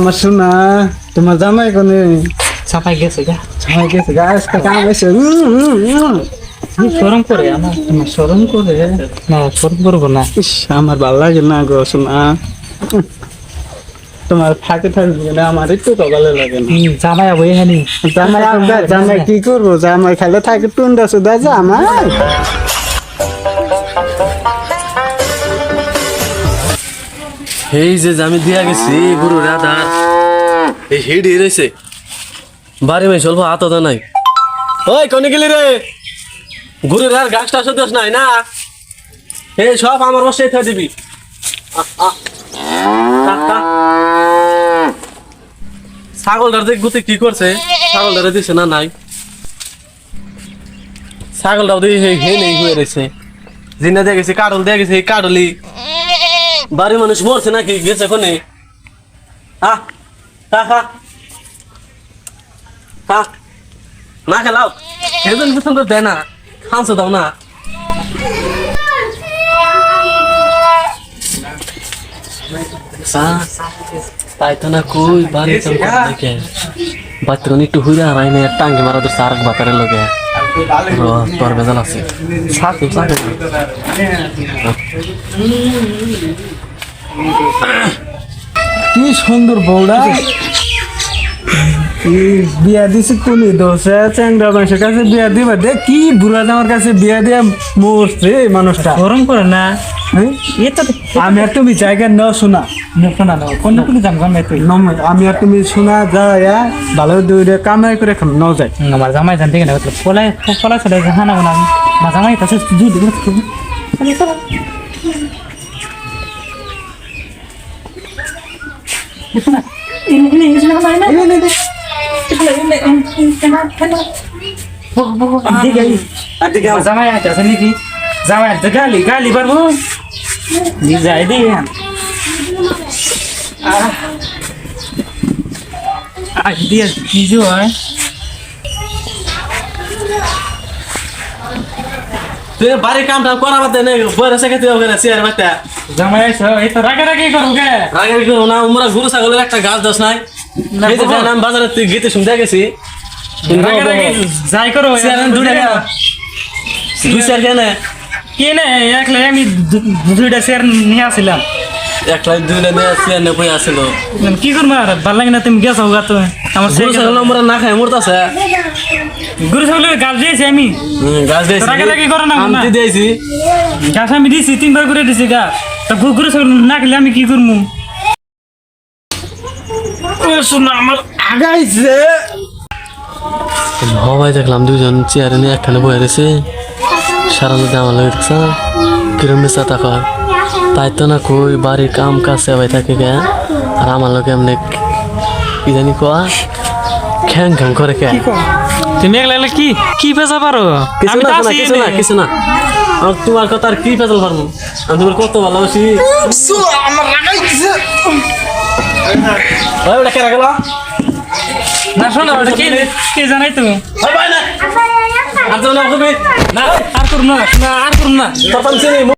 আমার শোনা তোমার জামাই কোনে ছাপাই গেছে গা জামাই গেছে গাছ কাম এসে শরম করে আমার শরম করে না শরম করবো না ইস আমার ভালো লাগে না গো শোনা তোমার ফাঁকে থাকবে না আমার একটু তো ভালো লাগে না জামাই আবো এখানে জামাই কি করবো জামাই খাইলে থাকে টুন্ডা সুদা জামাই এই যে আমি দিয়া গেছি গুরু রাধার এই হিডি রয়েছে বাড়ি মাই চলবো হাত তো নাই ওই কোনে গেলি রে গুরুর আর গাছটা সদস্য নাই না এই সব আমার বসে থা দিবি ছাগলটার দেখ গুতে কি করছে ছাগলটারে দিছে না নাই ছাগলটাও দিয়ে হে নেই হয়ে রয়েছে জিনা দিয়ে গেছে কাডল দিয়ে গেছে কাডলি বাড়ির মানুষ মরছে নাকি গেছে কোনে না খেলাও সেদিন পিছন তো দেয় না খামছো দাও না তাই তো না কই বাড়ি দেখে বাচ্চারা একটু হুইরা হারাই না টাঙ্গি মারা তো সার বাতারের লগে তোর বেজাল আছে সাথে সাথে কি সুন্দর বউড়া বিয়া দিছি তুমি দোষে চ্যাংরা মানুষের কাছে বিয়া দিবা দে কি বুড়া আমার কাছে বিয়া দিয়ে মরছে মানুষটা শরম করে না আমি আর তুমি জায়গা ন শোনা শোনা না কোন কোন জাম গামে তুই আমি আর তুমি শোনা যায় ভালো দৌড়ে কামাই করে ন যায় আমার জামাই জানতে কেন পলাই পলাই চলে হানা না মা জামাই কাছে দুধ দিব জামাই আছে নাকি জামাই তো গালি গালি পারবো যাই দি দিয়ে কি যে হয় তুই বাড়ির কামটা করা বাদ নেই বয়স থেকে তুই ওখানে চেয়ার বাচ্চা জামাই আছে এই তো রাগারাগি করো কে আগে কি না আমরা গরু ছাগলের একটা গাছ দোষ নাই এই যে আমি বাজারে তুই গীতে শুনতে গেছি রাগারাগি যাই করো চেয়ার দুইটা দুই চেয়ার কেন কি না একলা আমি দুইটা শেয়ার নিয়ে আসছিলাম একলা দুইটা নিয়ে চেয়ার নিয়ে বই আসছিল কি করবো আর ভালো লাগে না তুমি গেছো গা তো আমার গরু ছাগল আমরা না খাই মরতাছে গরু ছাগলের গাছ দিয়েছি আমি গাছ দিয়েছি রাগারাগি করো না আমি দিয়েছি গাছ আমি দিয়েছি 3 বার করে দিয়েছি গা তা গরু ছাগল না খেলে আমি কি করবো শোনা আমার আগাইছে হবাই দেখলাম দুজন চেয়ারে নিয়ে একখানে বয়ে রয়েছে সারা নদী আমার লাগে দেখছ কিরম বেচা টাকা তাই তো না কই বাড়ির কাম কাজ সেবাই থাকে গে আর আমার লোক এমনি কি জানি কোয়া খ্যাং খ্যাং করে কে তুমি একলা কি কি পেঁচা পারো কিছু না কিছু না কিছু না আর তোমার কথা আর কি পেঁচাল পারবো আমি তোমার কত ভালোবাসি আমার লাগাইছে ওই ওটা কেরা গেল না শোনো ওটা কি জানাই তো ওই ভাই না আর তো না আর করুন না আর করুন না তখন